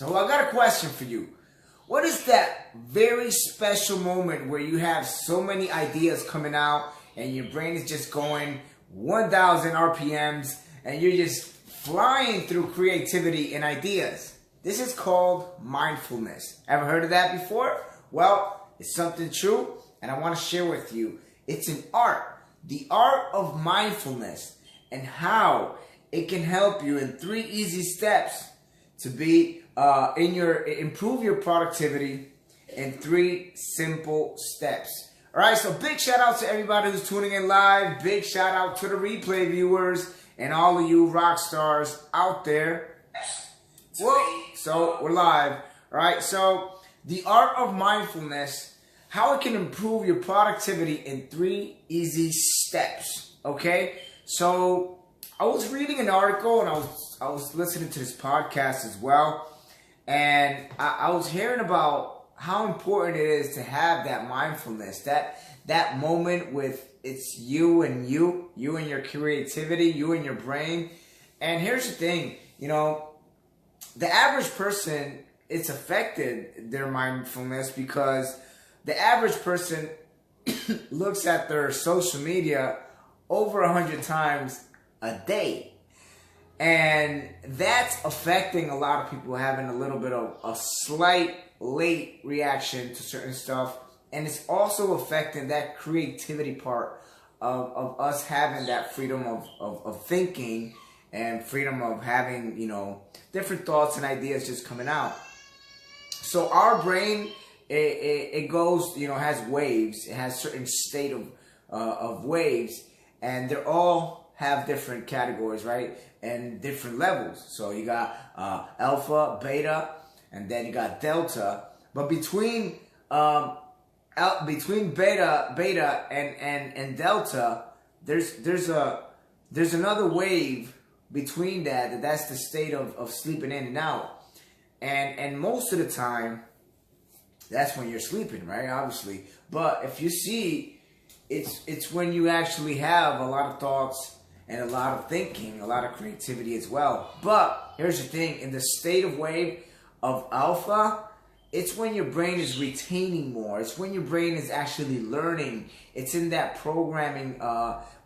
So I got a question for you. What is that very special moment where you have so many ideas coming out and your brain is just going 1,000 RPMs and you're just flying through creativity and ideas? This is called mindfulness. Ever heard of that before? Well, it's something true and I want to share with you. It's an art, the art of mindfulness, and how it can help you in 3 easy steps to be improve your productivity in 3 simple steps. All right, so big shout out to everybody who's tuning in live. Big shout out to the replay viewers and all of you rock stars out there. Whoa, so we're live. All right, so the art of mindfulness, how it can improve your productivity in 3 easy steps. Okay, so I was reading an article and I was listening to this podcast as well, and I was hearing about how important it is to have that mindfulness, that moment with it's you and your creativity, you and your brain. And here's the thing, the average person, it's affected their mindfulness because the average person looks at their social media over 100 times a day. And that's affecting a lot of people, having a little bit of a slight late reaction to certain stuff. And it's also affecting that creativity part of us having that freedom of thinking and freedom of having, different thoughts and ideas just coming out. So our brain, it goes, has waves. It has certain state of waves, and they're all have different categories, right? And different levels. So you got alpha, beta, and then you got delta. But between beta and delta, there's another wave between that's the state of sleeping in and out. And most of the time, that's when you're sleeping, right? Obviously. But if you see, it's when you actually have a lot of thoughts and a lot of thinking, a lot of creativity as well. But here's the thing, in the state of wave of alpha, it's when your brain is retaining more. It's when your brain is actually learning. It's in that programming,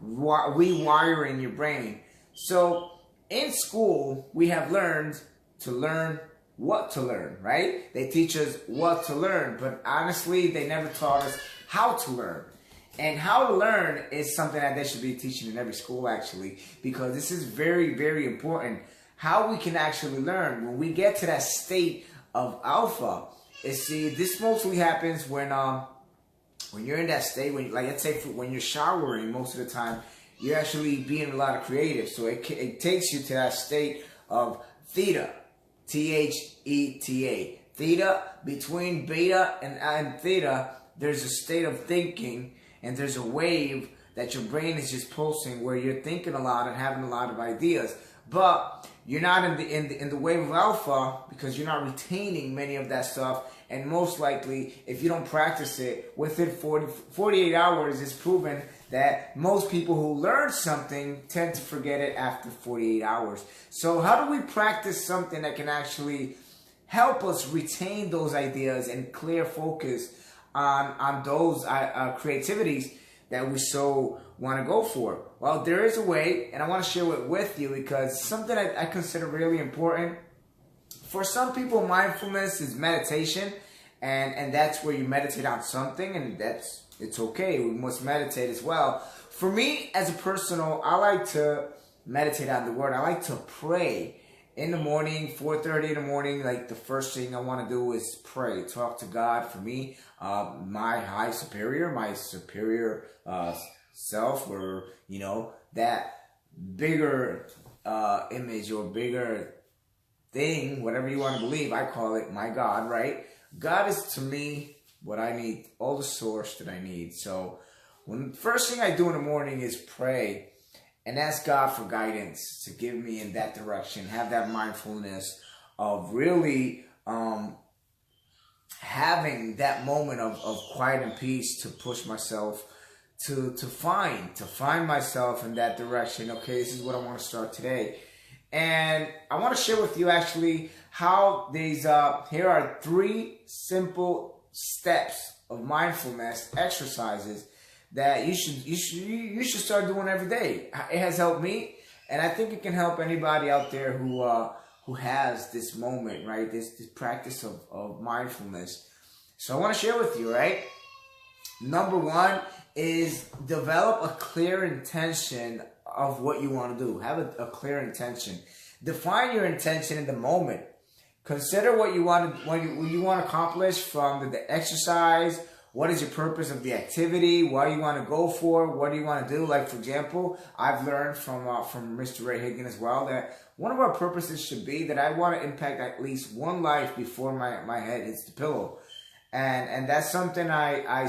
rewiring your brain. So in school, we have learned to learn what to learn, right? They teach us what to learn, but honestly, they never taught us how to learn. And how to learn is something that they should be teaching in every school, actually, because this is very, very important. How we can actually learn when we get to that state of alpha. This mostly happens when you're in that state, let's say when you're showering, most of the time you're actually being a lot of creative. So it takes you to that state of theta, Theta. Theta, between beta and theta, there's a state of thinking. And there's a wave that your brain is just pulsing where you're thinking a lot and having a lot of ideas. But you're not in the wave of alpha because you're not retaining many of that stuff. And most likely, if you don't practice it, within 48 hours, it's proven that most people who learn something tend to forget it after 48 hours. So how do we practice something that can actually help us retain those ideas and clear focus on those creativities that we so want to go for? Well, there is a way, and I want to share it with you because something I consider really important. For some people, mindfulness is meditation, and that's where you meditate on something, and it's okay. We must meditate as well. For me, as a personal, I like to meditate on the Word. I like to pray. In the morning, 4:30 in the morning, like the first thing I want to do is pray, talk to God. For me, my high superior, my superior self, or that bigger image or bigger thing, whatever you want to believe, I call it my God, right? God is to me what I need, all the source that I need. So when the first thing I do in the morning is pray and ask God for guidance to give me in that direction, have that mindfulness of really having that moment of quiet and peace to push myself to find myself in that direction. Okay, this is what I want to start today. And I want to share with you actually how these, here are 3 simple steps of mindfulness exercises that you should start doing every day. It has helped me, and I think it can help anybody out there who has this moment, right? This practice of mindfulness. So I want to share with you, right? Number 1 is develop a clear intention of what you want to do. Have a clear intention. Define your intention in the moment. Consider what you want to accomplish from the exercise. What is your purpose of the activity? What do you want to go for? What do you want to do? Like, for example, I've learned from Mr. Ray Higgin as well that one of our purposes should be that I want to impact at least one life before my head hits the pillow. And that's something I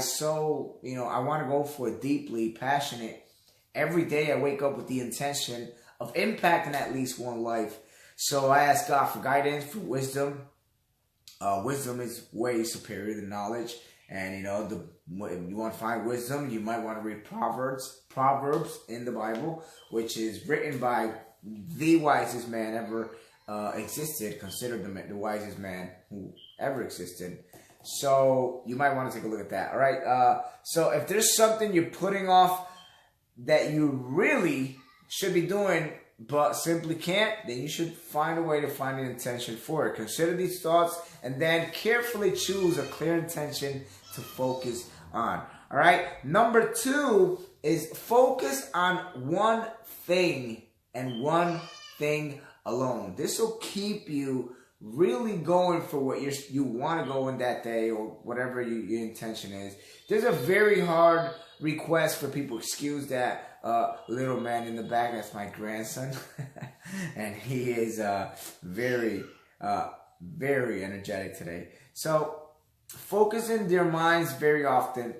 want to go for deeply, passionate. Every day I wake up with the intention of impacting at least one life. So I ask God for guidance, for wisdom. Wisdom is way superior than knowledge. And if you want to find wisdom, you might want to read Proverbs in the Bible, which is written by the wisest man ever existed, considered the wisest man who ever existed. So you might want to take a look at that. All right. So if there's something you're putting off that you really should be doing but simply can't, then you should find a way to find an intention for it. Consider these thoughts and then carefully choose a clear intention to focus on. All right. Number 2 is focus on one thing and one thing alone. This will keep you really going for what you want to go in that day or whatever your intention is. There's a very hard request for people. Excuse that little man in the back. That's my grandson. And he is very energetic today. So focus in your minds very often.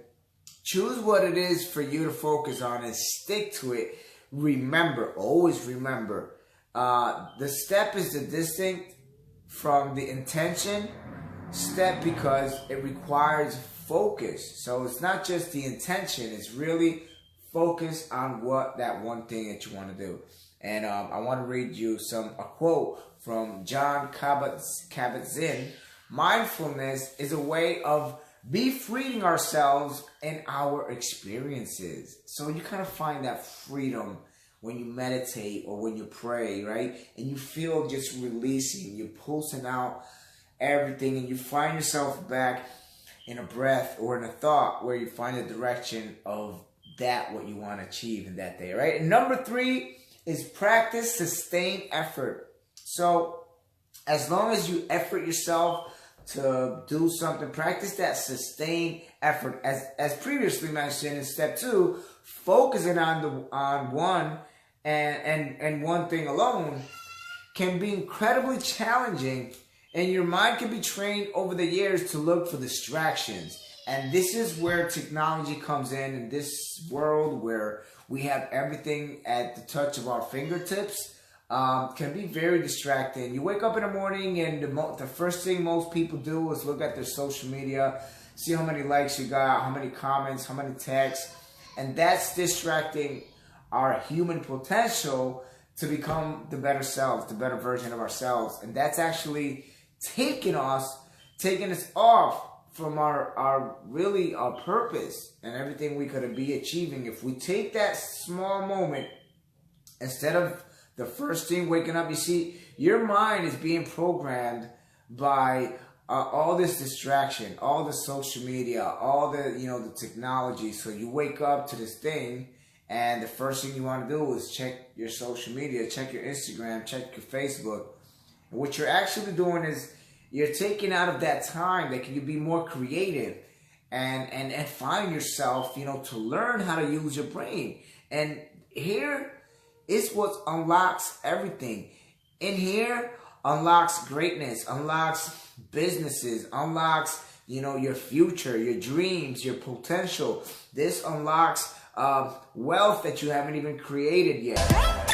Choose what it is for you to focus on and stick to it. Remember, always remember, the step is the distinct from the intention step because it requires focus. So it's not just the intention, it's really focus on that one thing that you want to do. And I want to read you a quote from Jon Kabat-Zinn. Mindfulness is a way of befreeing ourselves in our experiences. So you kind of find that freedom when you meditate or when you pray, right? And you feel just releasing, you're pulsing out everything, and you find yourself back in a breath or in a thought where you find the direction of what you want to achieve in that day, right? And number 3 is practice sustained effort. So as long as you effort yourself to do something, practice that sustained effort. As previously mentioned in step 2, focusing on one and one thing alone can be incredibly challenging, and your mind can be trained over the years to look for distractions. And this is where technology comes in this world where we have everything at the touch of our fingertips. Can be very distracting. You wake up in the morning and the first thing most people do is look at their social media, see how many likes you got, how many comments, how many texts, and that's distracting our human potential to become the better selves, the better version of ourselves. And that's actually taking us off from our purpose and everything we could be achieving. If we take that small moment, instead of the first thing waking up, you see, your mind is being programmed by all this distraction, all the social media, all the technology. So you wake up to this thing, and the first thing you want to do is check your social media, check your Instagram, check your Facebook. And what you're actually doing is you're taking out of that time that you be more creative and find yourself, to learn how to use your brain. And here is what unlocks everything. In here unlocks greatness, unlocks businesses, unlocks, your future, your dreams, your potential. This unlocks wealth that you haven't even created yet.